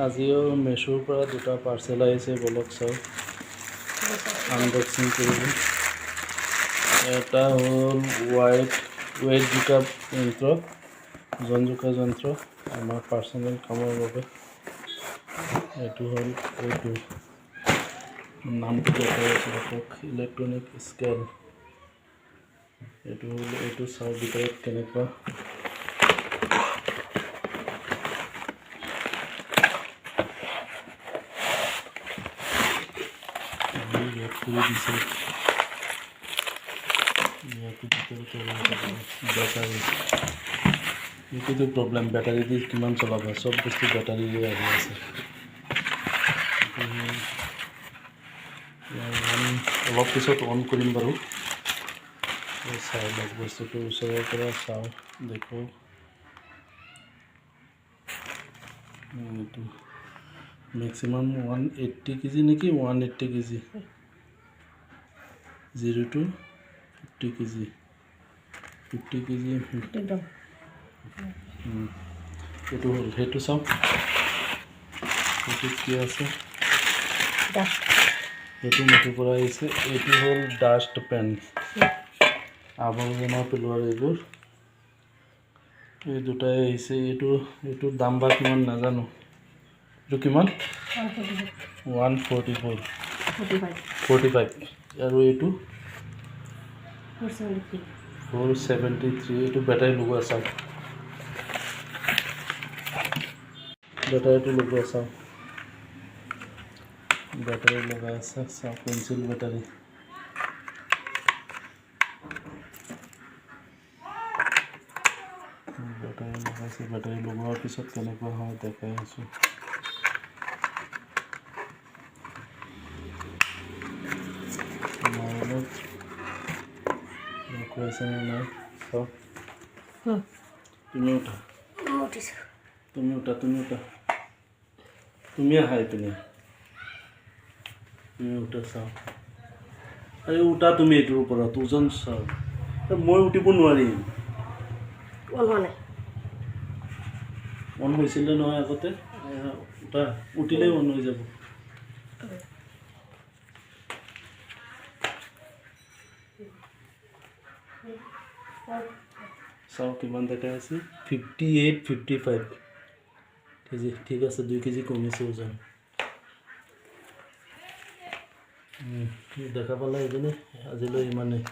আজিও মেছোৰ পৰা দুটা পাৰ্চেল আহিছে বলক চাওঁ আনবক্সিং কৰিব এটা হ'ল ৱেট জোকা যন্ত্ৰ জন জোকা যন্ত্ৰ আমাৰ পাৰ্চনেল কামৰ বাবে এইটো হ'ল এইটো নামটো দেখাই আছোঁ আপোনাক ইলেক্ট্ৰনিক স্কেল এইটো হ'ল এইটো চাওঁ ভিতৰত কেনেকুৱা দিছে বেটাৰী এইটোতো প্ৰব্লেম বেটাৰী দি কিমান চলাব চব বস্তু বেটাৰীৰে আহি আছে অলপ পিছত অন কৰিম বাৰু চাই লওক বস্তুটো ওচৰৰ পৰা চাওঁ দেখো এইটো মেক্সিমাম 180 কেজি নেকি 180 কেজি 0 to 50 কেজি 50 কেজি এইটো হ'ল সেইটো চাওঁ এইটো কি আছে এইটো মুঠিৰ পৰা আহিছে এইটো হ'ল ডাষ্ট পেন আৱৰ্জনা পেলোৱাৰ এইবোৰ এই দুটাই আহিছে এইটো দাম বা কিমান নাজানো এইটো কিমান 144 45 আৰু এইটো 473 এইটো বেটাৰী লগোৱা চাওক বেটাৰীটো লগোৱা চাওক বেটাৰী লগাই আছে চাওক পেঞ্চিল বেটাৰী লগাইছে বেটাৰী লগোৱাৰ পিছত কেনেকুৱা হয় দেখাই আছোঁ নাই চাওক তুমি উঠা তুমি আহা এইপিনে তুমি উঠা চাওঁ আৰে উঠা তুমি এইটোৰ ওপৰত ওজন চাওঁ মই উঠিব নোৱাৰিম অন হৈছিলে নহয় আগতে উঠা উঠিলেই অন হৈ যাব চাওঁ কিমান দেখাই আছে 58-55 কেজি ঠিক আছে 2 কেজি কমিছে ওজন দেখা পালে এইজনে আজিলৈ ইমানেই